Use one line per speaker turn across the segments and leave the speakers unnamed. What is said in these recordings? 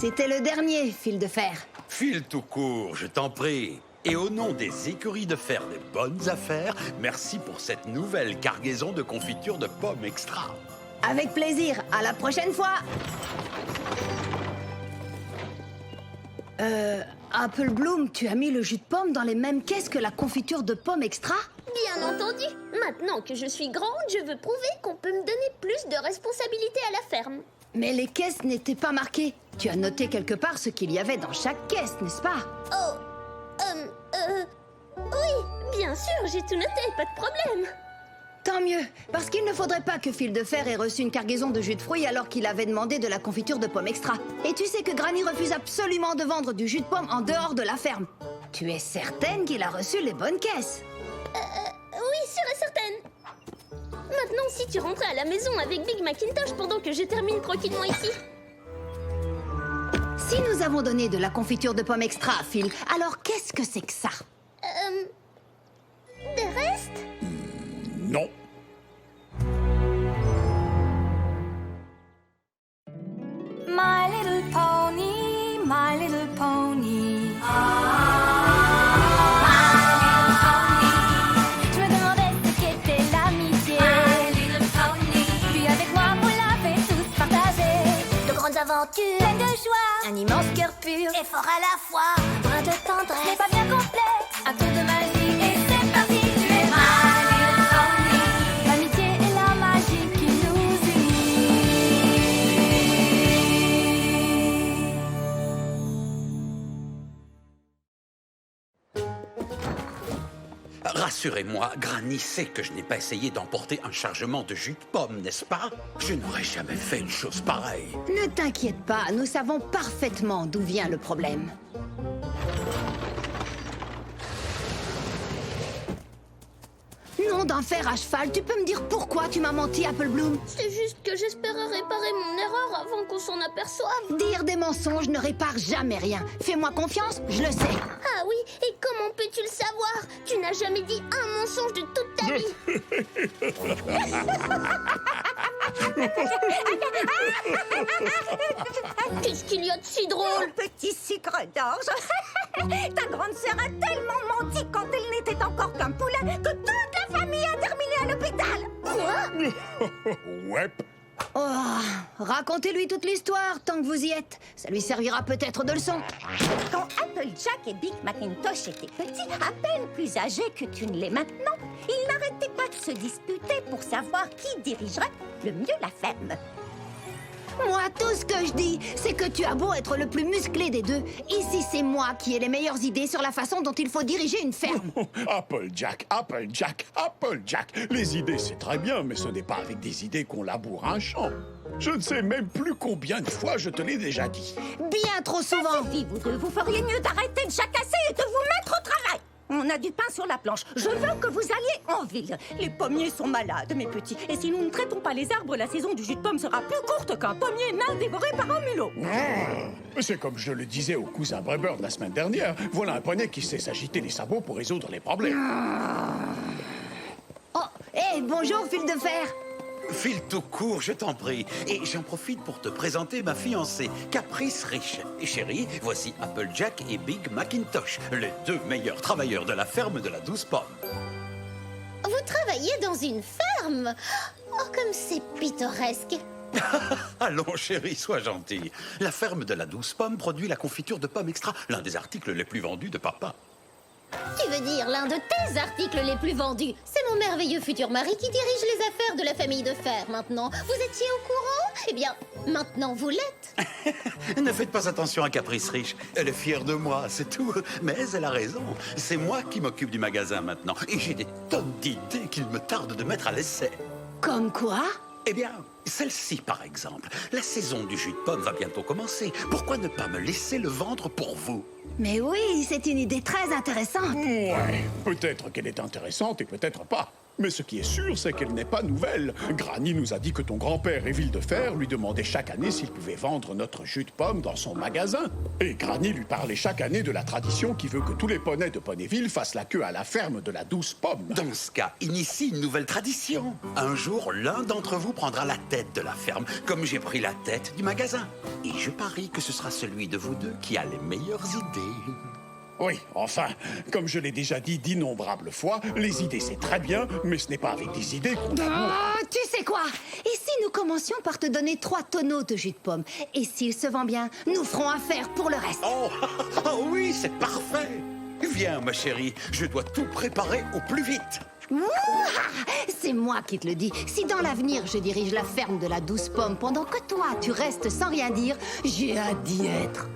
C'était le dernier fil de fer.
File tout court, je t'en prie. Et au nom des écuries de faire des bonnes affaires, merci pour cette nouvelle cargaison de confiture de pommes extra.
Avec plaisir, à la prochaine fois. Apple Bloom, tu as mis le jus de pomme dans les mêmes caisses que la confiture de pommes extra?
Bien entendu. Maintenant que je suis grande, je veux prouver qu'on peut me donner plus de responsabilités à la ferme.
Mais les caisses n'étaient pas marquées. Tu as noté quelque part ce qu'il y avait dans chaque caisse, n'est-ce pas?
Oh, oui, bien sûr, j'ai tout noté, pas de problème.
Tant mieux, parce qu'il ne faudrait pas que Fil de Fer ait reçu une cargaison de jus de fruits alors qu'il avait demandé de la confiture de pommes extra. Et tu sais que Granny refuse absolument de vendre du jus de pomme en dehors de la ferme. Tu es certaine qu'il a reçu les bonnes caisses?
Oui, sûre et certaine. Maintenant, si tu rentrais à la maison avec Big Macintosh pendant que je termine tranquillement ici.
Si nous avons donné de la confiture de pommes extra à Phil, alors qu'est-ce que c'est que ça?
Des restes?
Non.
My little pony, my little pony. Je me demandais ce qu'était l'amitié. My little pony. Puis avec moi, vous l'avez tous partagé.
De grandes aventures,
Pleine de joie,
un immense cœur pur,
et fort à la fois.
un brin de
Ce n'est
tendresse.
pas bien complexe, un tour de magie, et c'est parti. Tu es my little pony. L'amitié et la magie qui nous unit.
Rassurez-moi, Granny sait que je n'ai pas essayé d'emporter un chargement de jus de pomme, n'est-ce pas? Je n'aurais jamais fait une chose pareille.
Ne t'inquiète pas, nous savons parfaitement d'où vient le problème. Nom d'un fer à cheval, tu peux me dire pourquoi tu m'as menti, Apple Bloom?
C'est juste que j'espérais réparer mon erreur avant qu'on s'en aperçoive.
Dire des mensonges ne répare jamais rien. Fais-moi confiance, je le sais.
Ah oui, et comment peux-tu le savoir? Tu n'as jamais dit un mensonge de toute ta vie. Qu'est-ce qu'il y a de si drôle?
Petit sucre d'orge. Ta grande sœur a tellement menti quand elle n'était encore qu'un poulet que toute la famille a terminé à l'hôpital.
Quoi?
Ouais.
Oh, racontez-lui toute l'histoire tant que vous y êtes. Ça lui servira peut-être de leçon.
Quand Applejack et Big Macintosh étaient petits, à peine plus âgés que tu ne l'es maintenant, ils n'arrêtaient pas de se disputer pour savoir qui dirigerait le mieux la ferme.
Moi, tout ce que je dis, c'est que tu as beau être le plus musclé des deux. Ici, c'est moi qui ai les meilleures idées sur la façon dont il faut diriger une ferme.
Applejack, Applejack, Applejack. Les idées, c'est très bien, mais ce n'est pas avec des idées qu'on laboure un champ. Je ne sais même plus combien de fois je te l'ai déjà dit.
Bien trop souvent.
Suffit, vous deux, vous feriez mieux d'arrêter de jacasser et de vous mettre au travail. On a du pain sur la planche. Je veux que vous alliez en ville. Les pommiers sont malades, mes petits. Et si nous ne traitons pas les arbres, la saison du jus de pomme sera plus courte qu'un pommier nain dévoré par un mulot.
C'est comme je le disais au cousin Breber la semaine dernière. Voilà un poney qui sait s'agiter les sabots pour résoudre les problèmes.
Oh, hé, bonjour, Fil de Fer.
File tout court, je t'en prie. Et j'en profite pour te présenter ma fiancée, Caprice Riche. Et chérie, voici Applejack et Big Macintosh, les deux meilleurs travailleurs de la ferme de la 12 pommes.
Vous travaillez dans une ferme? Oh, comme c'est pittoresque.
Allons, chérie, sois gentille. La ferme de la 12 pommes produit la confiture de pommes extra, l'un des articles les plus vendus de papa.
Tu veux dire l'un de tes articles les plus vendus? C'est mon merveilleux futur mari qui dirige les affaires de la famille de fer maintenant. Vous étiez au courant? Eh bien, maintenant vous l'êtes.
Ne faites pas attention à Caprice Riche. Elle est fière de moi, c'est tout. Mais elle a raison. C'est moi qui m'occupe du magasin maintenant. Et j'ai des tonnes d'idées qu'il me tarde de mettre à l'essai.
Comme quoi?
Eh bien, celle-ci, par exemple. La saison du jus de pomme va bientôt commencer. Pourquoi ne pas me laisser le vendre pour vous?
Mais oui, c'est une idée très intéressante.
Ouais, peut-être qu'elle est intéressante et peut-être pas. Mais ce qui est sûr, c'est qu'elle n'est pas nouvelle. Granny nous a dit que ton grand-père et Ville-de-Fer lui demandaient chaque année s'il pouvait vendre notre jus de pomme dans son magasin. Et Granny lui parlait chaque année de la tradition qui veut que tous les poneys de Ponyville fassent la queue à la ferme de la douce pomme.
Dans ce cas, initie une nouvelle tradition. Un jour, l'un d'entre vous prendra la tête de la ferme, comme j'ai pris la tête du magasin. Et je parie que ce sera celui de vous deux qui a les meilleures idées.
Oui, enfin, comme je l'ai déjà dit d'innombrables fois, les idées c'est très bien, mais ce n'est pas avec des idées qu'on laboure.
Oh, tu sais quoi? Et si nous commencions par te donner 3 tonneaux de jus de pomme? Et s'il se vend bien, nous ferons affaire pour le reste.
Oh, oh oui, c'est parfait. Viens, ma chérie, je dois tout préparer au plus vite.
Ouah, c'est moi qui te le dis. Si dans l'avenir je dirige la ferme de la douce pomme pendant que toi tu restes sans rien dire, j'ai hâte d'y être.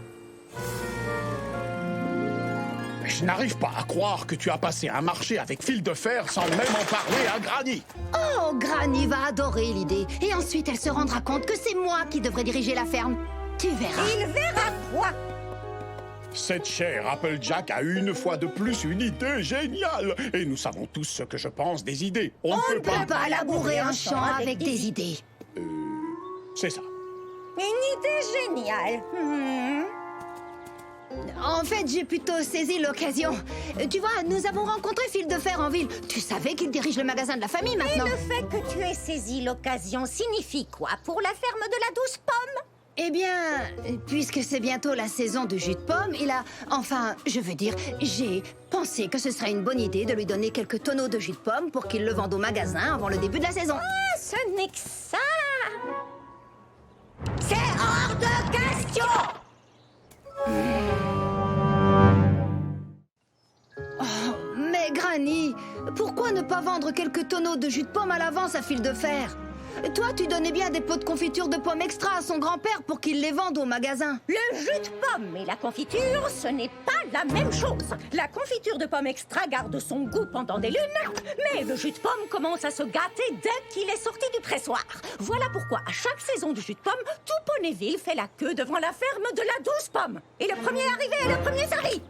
Je n'arrive pas à croire que tu as passé un marché avec fil de fer sans même en parler à Granny.
Oh, Granny va adorer l'idée. Et ensuite elle se rendra compte que c'est moi qui devrais diriger la ferme. Tu verras.
Il verra quoi?
Cette chère Applejack a une fois de plus une idée géniale. Et nous savons tous ce que je pense des idées. On ne peut pas...
Pas labourer un champ avec des idées.
C'est ça.
Une idée géniale.
En fait, j'ai plutôt saisi l'occasion. Tu vois, nous avons rencontré Fil de Fer en ville. Tu savais qu'il dirige le magasin de la famille
Et
maintenant.
le fait que tu aies saisi l'occasion signifie quoi pour la ferme de la douce pomme?
Eh bien, puisque c'est bientôt la saison du jus de pomme, il a... Enfin, je veux dire, j'ai pensé que ce serait une bonne idée de lui donner quelques tonneaux de jus de pomme pour qu'il le vende au magasin avant le début de la saison.
Ah, ce n'est que ça. C'est hors de question.
Mais Granny, pourquoi ne pas vendre quelques tonneaux de jus de pomme à l'avance à Fil de Fer? Toi, tu donnais bien des pots de confiture de pommes extra à son grand-père pour qu'il les vende au magasin.
Le jus de pomme et la confiture, ce n'est pas la même chose. La confiture de pomme extra garde son goût pendant des lunes, mais le jus de pomme commence à se gâter dès qu'il est sorti du pressoir. Voilà pourquoi, à chaque saison du jus de pomme, tout Ponyville fait la queue devant la ferme de la douce pomme. Et le premier arrivé est le premier servi.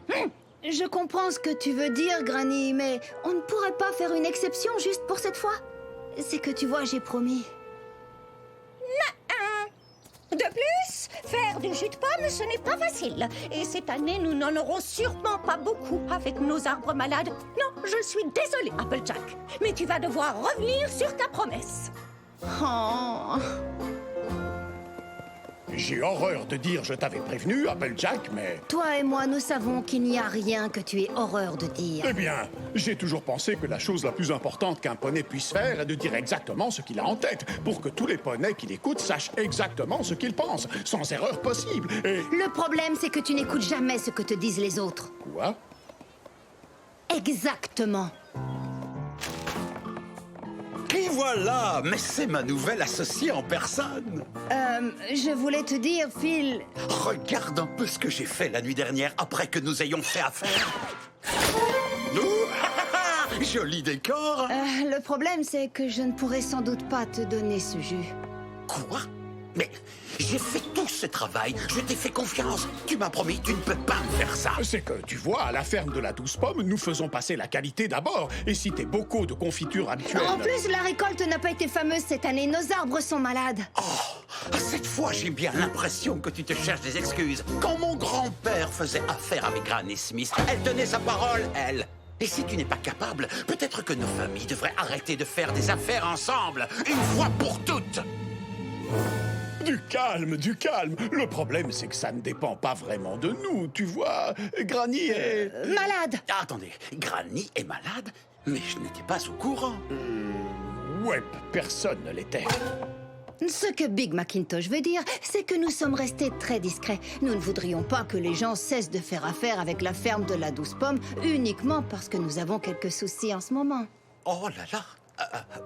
Je comprends ce que tu veux dire, Granny, mais on ne pourrait pas faire une exception juste pour cette fois? C'est que tu vois, j'ai promis.
De plus, faire du jus de pomme, ce n'est pas facile. Et cette année, nous n'en aurons sûrement pas beaucoup avec nos arbres malades. Non, je suis désolée, Applejack. Mais tu vas devoir revenir sur ta promesse.
Oh.
J'ai horreur de dire je t'avais prévenu, Applejack, mais...
Toi et moi, nous savons qu'il n'y a rien que tu aies horreur de dire.
Eh bien, j'ai toujours pensé que la chose la plus importante qu'un poney puisse faire est de dire exactement ce qu'il a en tête, pour que tous les poneys qui l'écoutent sachent exactement ce qu'ils pensent, sans erreur possible. Et...
Le problème, c'est que tu n'écoutes jamais ce que te disent les autres.
Quoi?
Exactement.
Et voilà, mais c'est ma nouvelle associée en personne.
Je voulais te dire, Phil...
Regarde un peu ce que j'ai fait la nuit dernière après que nous ayons fait affaire. Ouh, joli décor.
le problème, c'est que je ne pourrais sans doute pas te donner ce jus.
Quoi? Mais j'ai fait tout ce travail, je t'ai fait confiance. Tu m'as promis, tu ne peux pas me faire ça.
C'est que, tu vois, à la ferme de la douce pomme, nous faisons passer la qualité d'abord. Et si tes bocaux de confiture habituels...
En plus, la récolte n'a pas été fameuse cette année. Nos arbres sont malades.
Oh, cette fois, j'ai bien l'impression que tu te cherches des excuses. Quand mon grand-père faisait affaire avec Granny Smith, elle tenait sa parole, elle. Et si tu n'es pas capable, peut-être que nos familles devraient arrêter de faire des affaires ensemble, une fois pour toutes.
Du calme, du calme. Le problème, c'est que ça ne dépend pas vraiment de nous, tu vois. Granny est...
Malade.
Ah, attendez, Granny est malade, mais je n'étais pas au courant.
Ouais, personne ne l'était.
Ce que Big Macintosh veut dire, c'est que nous sommes restés très discrets. Nous ne voudrions pas que les gens cessent de faire affaire avec la ferme de la douce pomme uniquement parce que nous avons quelques soucis en ce moment.
Oh là là.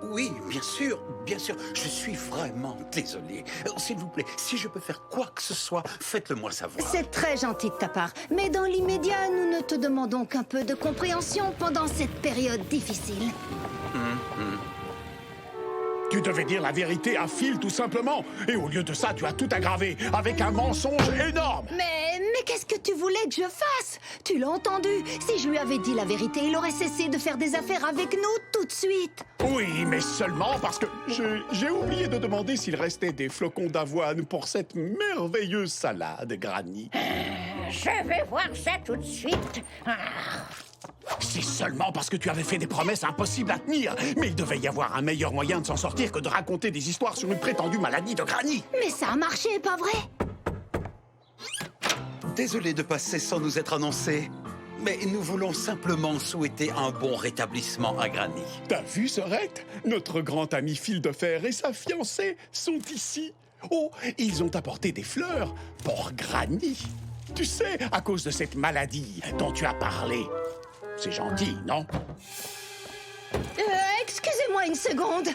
Oui, bien sûr, je suis vraiment désolé. S'il vous plaît, si je peux faire quoi que ce soit, faites-le moi savoir.
C'est très gentil de ta part, mais dans l'immédiat, nous ne te demandons qu'un peu de compréhension pendant cette période difficile.
Tu devais dire la vérité à Phil, tout simplement. Et au lieu de ça, tu as tout aggravé avec un mensonge énorme.
Mais qu'est-ce que tu voulais que je fasse? Tu l'as entendu. Si je lui avais dit la vérité, il aurait cessé de faire des affaires avec nous tout de suite.
Oui, mais seulement parce que j'ai oublié de demander s'il restait des flocons d'avoine pour cette merveilleuse salade, Granny.
Je vais voir ça tout de suite.
C'est seulement parce que tu avais fait des promesses impossibles à tenir. Mais il devait y avoir un meilleur moyen de s'en sortir que de raconter des histoires sur une prétendue maladie de Granny.
Mais ça a marché, pas vrai?
Désolé de passer sans nous être annoncé, mais nous voulons simplement souhaiter un bon rétablissement à Granny.
T'as vu, Sorette? Notre grand ami Fil de Fer et sa fiancée sont ici. Oh, ils ont apporté des fleurs pour Granny. Tu sais, à cause de cette maladie dont tu as parlé. C'est gentil, non?
Excusez-moi une seconde.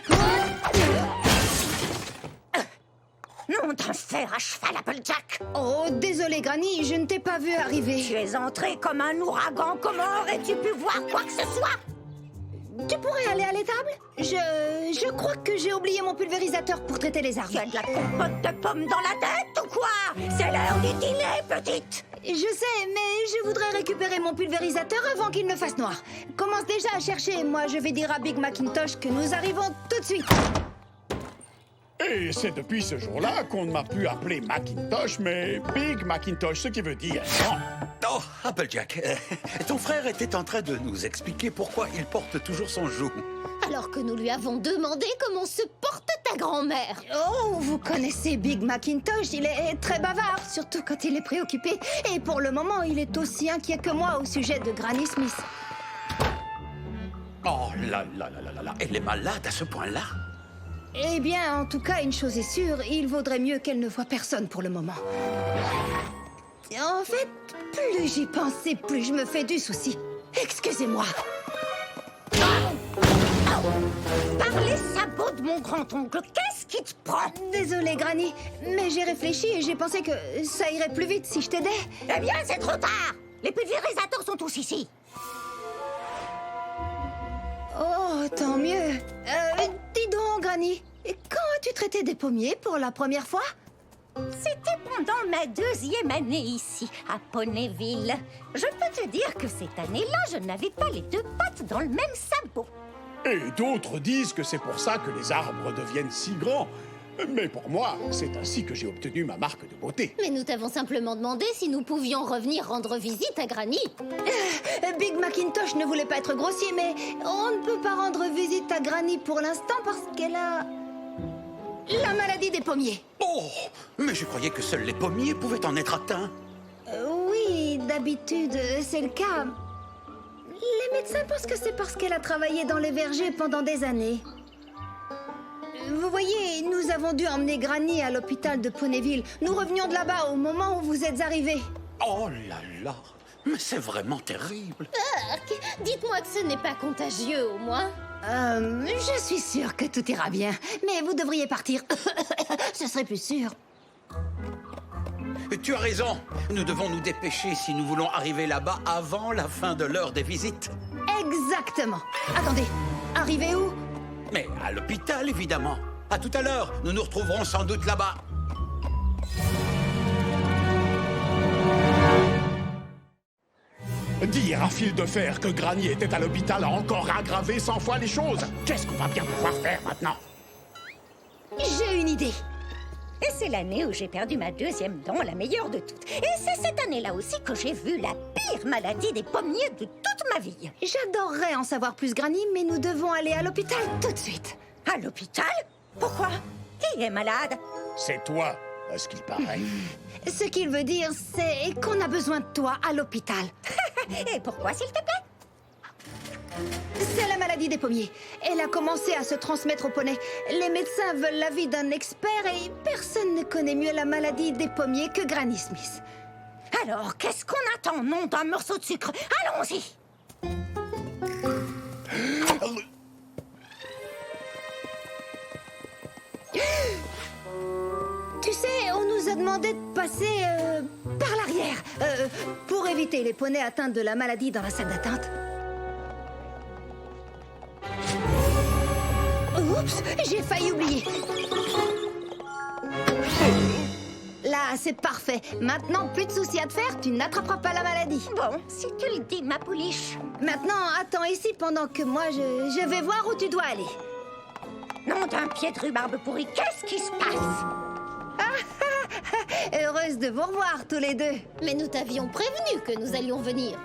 Nom d'un fer à cheval, Applejack.
Oh, désolé, Granny, je ne t'ai pas vu arriver.
Tu es entré comme un ouragan. Comment aurais-tu pu voir quoi que ce soit?
Tu pourrais aller à l'étable? Je crois que j'ai oublié mon pulvérisateur pour traiter les
Tu
arbres.
as de la compote de pommes dans la tête ou quoi? C'est l'heure du dîner, petite.
Je sais, mais je voudrais récupérer mon pulvérisateur avant qu'il ne fasse noir. Commence déjà à chercher. Moi, je vais dire à Big Macintosh que nous arrivons tout de suite.
Et c'est depuis ce jour-là qu'on ne m'a plus appelé Macintosh, mais Big Macintosh, ce qui veut dire...
Oh, Applejack, ton frère était en train de nous expliquer pourquoi il porte toujours son joug.
Alors que nous lui avons demandé comment se porte ta grand-mère.
Oh, vous connaissez Big Macintosh, il est très bavard, surtout quand il est préoccupé. Et pour le moment, il est aussi inquiet que moi au sujet de Granny Smith.
Oh là là là là là là, elle est malade à ce point-là?
Eh bien, en tout cas, une chose est sûre, il vaudrait mieux qu'elle ne voie personne pour le moment. En fait, plus j'y pense et plus je me fais du souci. Excusez-moi.
Par les sabots de mon grand-oncle, qu'est-ce qui te prend?
Désolée, Granny, mais j'ai réfléchi et j'ai pensé que ça irait plus vite si je t'aidais.
Eh bien, c'est trop tard. Les pulvérisateurs sont tous ici.
Oh, tant mieux. Dis donc, Granny, quand as-tu traité des pommiers pour la première fois?
C'était pendant ma 2e année ici, à Ponyville. Je peux te dire que cette année-là, je n'avais pas les 2 pattes dans le même sabot.
Et d'autres disent que c'est pour ça que les arbres deviennent si grands. Mais pour moi, c'est ainsi que j'ai obtenu ma marque de beauté.
Mais nous t'avons simplement demandé si nous pouvions revenir rendre visite à Granny.
Big Macintosh ne voulait pas être grossier, mais on ne peut pas rendre visite à Granny pour l'instant parce qu'elle a... la maladie des pommiers.
Oh, mais je croyais que seuls les pommiers pouvaient en être atteints.
Oui, d'habitude, c'est le cas. Les médecins pensent que c'est parce qu'elle a travaillé dans les vergers pendant des années. Vous voyez, nous avons dû emmener Granny à l'hôpital de Ponyville. Nous revenions de là-bas au moment où vous êtes arrivés.
Oh là là, mais c'est vraiment terrible.
Dites-moi que ce n'est pas contagieux, au moins.
Je suis sûre que tout ira bien. Mais vous devriez partir. Ce serait plus sûr.
Tu as raison, nous devons nous dépêcher si nous voulons arriver là-bas avant la fin de l'heure des visites.
Exactement. Attendez, arrivez où?
Mais à l'hôpital, évidemment. À tout à l'heure, nous nous retrouverons sans doute là-bas.
Dire à Fil de Fer que Granny était à l'hôpital a encore aggravé 100 fois les choses. Qu'est-ce qu'on va bien pouvoir faire maintenant?
J'ai une idée.
Et c'est l'année où j'ai perdu ma 2e dent, la meilleure de toutes. Et c'est cette année-là aussi que j'ai vu la pire maladie des pommiers de toute ma vie.
J'adorerais en savoir plus, Granny, mais nous devons aller à l'hôpital tout de suite.
À l'hôpital? Pourquoi? Qui est malade?
C'est toi, à ce qu'il paraît.
Ce qu'il veut dire, c'est qu'on a besoin de toi à l'hôpital.
Et pourquoi, s'il te plaît?
C'est la maladie des pommiers. Elle a commencé à se transmettre aux poneys. Les médecins veulent l'avis d'un expert et personne ne connaît mieux la maladie des pommiers que Granny Smith.
Alors, qu'est-ce qu'on attend, nom d'un morceau de sucre? Allons-y!
Tu sais, on nous a demandé de passer par l'arrière pour éviter les poneys atteints de la maladie dans la salle d'attente. Oh, Oups, j'ai failli oublier. Là, c'est parfait. Maintenant, plus de soucis à te faire, tu n'attraperas pas la maladie.
Bon, si tu le dis, ma pouliche.
Maintenant, attends ici pendant que moi, je vais voir où tu dois aller.
Nom d'un pied de rhubarbe pourri, qu'est-ce qui se passe?
Heureuse de vous revoir tous les deux.
Mais nous t'avions prévenu que nous allions venir.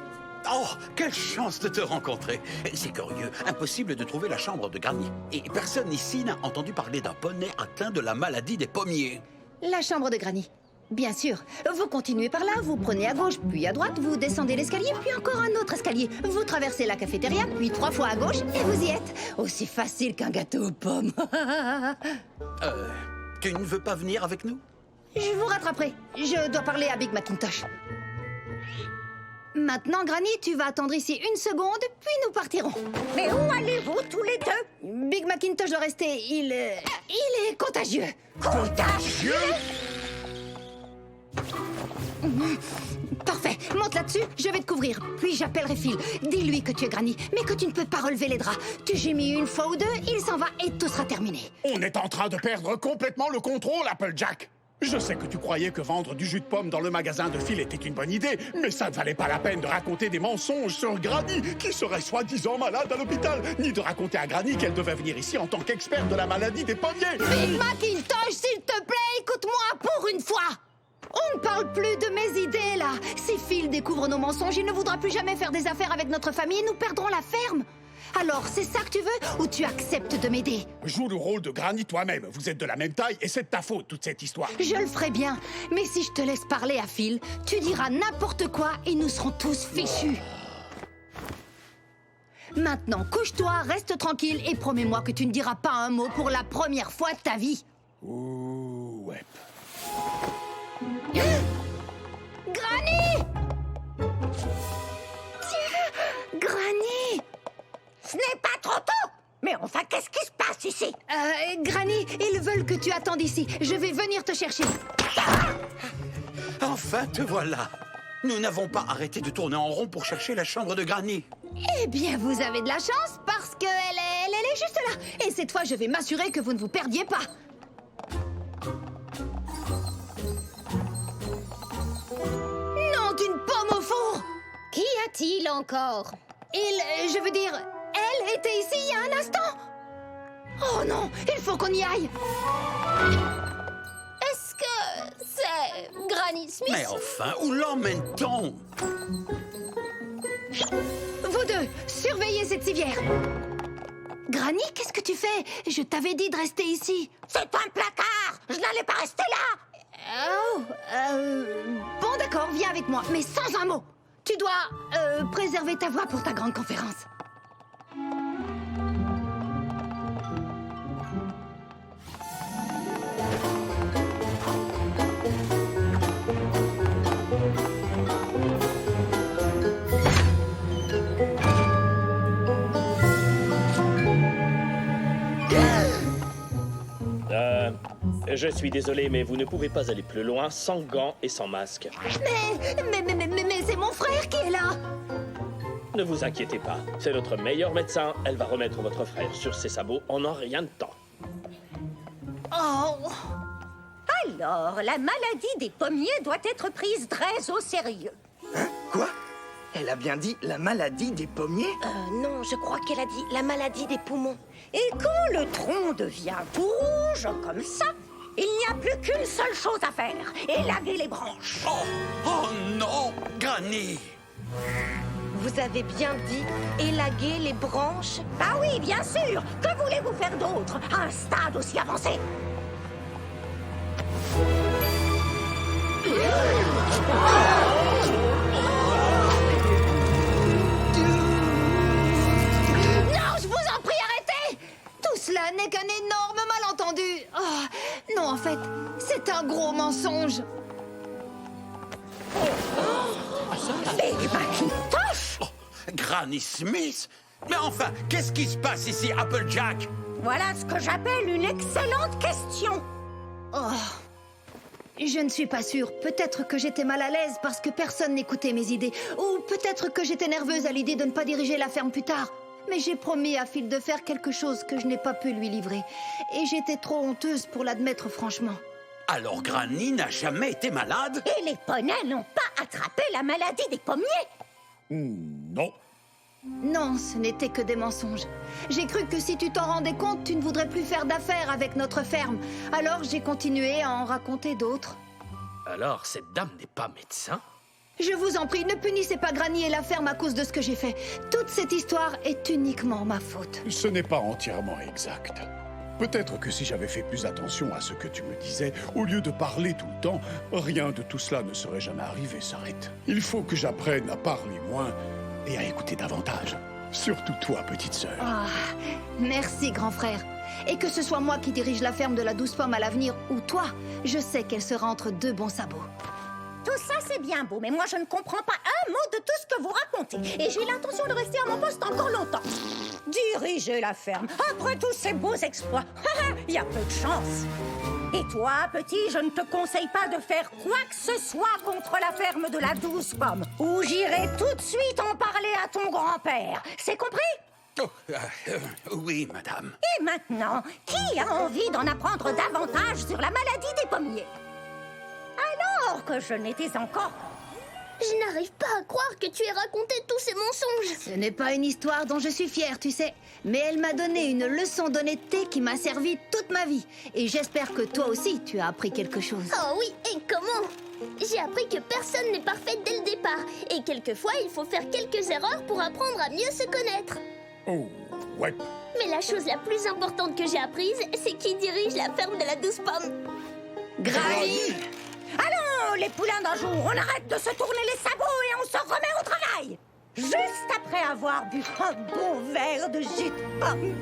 Oh, quelle chance de te rencontrer. C'est curieux, impossible de trouver la chambre de Granny. Et personne ici n'a entendu parler d'un poney atteint de la maladie des pommiers.
La chambre de Granny. Bien sûr. Vous continuez par là, vous prenez à gauche, puis à droite, vous descendez l'escalier, puis encore un autre escalier. Vous traversez la cafétéria, puis 3 fois à gauche, et vous y êtes. Aussi facile qu'un gâteau aux pommes.
Tu ne veux pas venir avec nous?
Je vous rattraperai. Je dois parler à Big Macintosh. Maintenant, Granny, tu vas attendre ici 1 seconde, puis nous partirons.
Mais où allez-vous tous les deux?
Big Macintosh doit rester. Il est contagieux.
Contagieux?
Parfait. Monte là-dessus, je vais te couvrir. Puis j'appellerai Phil. Dis-lui que tu es Granny, mais que tu ne peux pas relever les draps. Tu gémis 1 fois ou 2, il s'en va et tout sera terminé.
On est en train de perdre complètement le contrôle, Applejack. Je sais que tu croyais que vendre du jus de pomme dans le magasin de Phil était une bonne idée, mais ça ne valait pas la peine de raconter des mensonges sur Granny, qui serait soi-disant malade à l'hôpital, ni de raconter à Granny qu'elle devait venir ici en tant qu'experte de la maladie des pommiers.
Big Macintosh, s'il te plaît, écoute-moi pour une fois. On ne parle plus de mes idées, là. Si Phil découvre nos mensonges, il ne voudra plus jamais faire des affaires avec notre famille et nous perdrons la ferme. Alors, c'est ça que tu veux ou tu acceptes de m'aider?
Joue le rôle de Granny toi-même. Vous êtes de la même taille et c'est de ta faute, toute cette histoire.
Je le ferai bien. Mais si je te laisse parler à Phil, tu diras n'importe quoi et nous serons tous fichus. Maintenant, couche-toi, reste tranquille et promets-moi que tu ne diras pas un mot pour la première fois de ta vie.
Ouh, ouais.
Granny! Granny!
Ce n'est pas trop tôt! Mais enfin, qu'est-ce qui se passe ici?
Granny, ils veulent que tu attendes ici. Je vais venir te chercher.
Enfin, te voilà. Nous n'avons pas arrêté de tourner en rond pour chercher la chambre de Granny.
Eh bien, vous avez de la chance parce qu'elle est juste là. Et cette fois, je vais m'assurer que vous ne vous perdiez pas. Non, d'une pomme au four!
Qu'y a-t-il encore?
Je veux dire, elle était ici il y a un instant. Oh non, il faut qu'on y aille.
Est-ce que c'est Granny Smith?
Mais enfin, où l'emmène-t-on?
Vous deux, surveillez cette civière. Granny, qu'est-ce que tu fais? Je t'avais dit de rester ici.
C'est un placard! Je n'allais pas rester là!
Oh, bon d'accord, viens avec moi, mais sans un mot. Tu dois préserver ta voix pour ta grande conférence.
Je suis désolé, mais vous ne pouvez pas aller plus loin sans gants et sans masque.
Mais c'est mon frère qui est là.
Ne vous inquiétez pas, c'est notre meilleur médecin. Elle va remettre votre frère sur ses sabots en un rien de temps.
Oh.
Alors, la maladie des pommiers doit être prise très au sérieux.
Hein? Quoi? Elle a bien dit la maladie des pommiers?
Non, je crois qu'elle a dit la maladie des poumons.
Et quand le tronc devient tout rouge, comme ça, il n'y a plus qu'une seule chose à faire, élaguer les branches.
Oh non, Granny!
Vous avez bien dit élaguer les branches?
Bah oui, bien sûr. Que voulez-vous faire d'autre à un stade aussi avancé?
Non, je vous en prie, arrêtez! Tout cela n'est qu'un énorme malentendu. Oh, non, en fait, c'est un gros mensonge.
Big Macintosh!
Oh, Granny Smith? Mais enfin, qu'est-ce qui se passe ici, Applejack?
Voilà ce que j'appelle une excellente question.
Oh, je ne suis pas sûre. Peut-être que j'étais mal à l'aise parce que personne n'écoutait mes idées. Ou peut-être que j'étais nerveuse à l'idée de ne pas diriger la ferme plus tard. Mais j'ai promis à Fil de Fer quelque chose que je n'ai pas pu lui livrer. Et j'étais trop honteuse pour l'admettre franchement.
Alors Granny n'a jamais été malade?
Et les poneys n'ont pas attrapé la maladie des pommiers.
Non.
Non, ce n'était que des mensonges. J'ai cru que si tu t'en rendais compte, tu ne voudrais plus faire d'affaires avec notre ferme. Alors j'ai continué à en raconter d'autres.
Alors, cette dame n'est pas médecin?
Je vous en prie, ne punissez pas Granny et la ferme à cause de ce que j'ai fait. Toute cette histoire est uniquement ma faute.
Ce n'est pas entièrement exact. Peut-être que si j'avais fait plus attention à ce que tu me disais, au lieu de parler tout le temps, rien de tout cela ne serait jamais arrivé, s'arrête. Il faut que j'apprenne à parler moins et à écouter davantage. Surtout toi, petite sœur.
Ah, merci, grand frère. Et que ce soit moi qui dirige la ferme de la Douce Pomme à l'avenir, ou toi, je sais qu'elle sera entre deux bons sabots.
Tout ça, c'est bien beau, mais moi, je ne comprends pas un mot de tout ce que vous racontez. Et j'ai l'intention de rester à mon poste encore longtemps. Diriger la ferme, après tous ces beaux exploits, il y a peu de chance. Et toi, petit, je ne te conseille pas de faire quoi que ce soit contre la ferme de la Douce Pomme, ou j'irai tout de suite en parler à ton grand-père. C'est compris?
Oh, oui, madame.
Et maintenant, qui a envie d'en apprendre davantage sur la maladie des pommiers? Alors que je n'étais encore...
Je n'arrive pas à croire que tu aies raconté tous ces mensonges.
Ce n'est pas une histoire dont je suis fière, tu sais. Mais elle m'a donné une leçon d'honnêteté qui m'a servi toute ma vie. Et j'espère que toi aussi, tu as appris quelque chose.
Oh oui, et comment? J'ai appris que personne n'est parfait dès le départ. Et quelquefois, il faut faire quelques erreurs pour apprendre à mieux se connaître.
Oh, ouais.
Mais la chose la plus importante que j'ai apprise, c'est qui dirige la ferme de la Douce Pomme.
Granny!
Allons, les poulains d'un jour, on arrête de se tourner les sabots et on se remet au travail. Juste après avoir bu un bon verre de jus de pomme.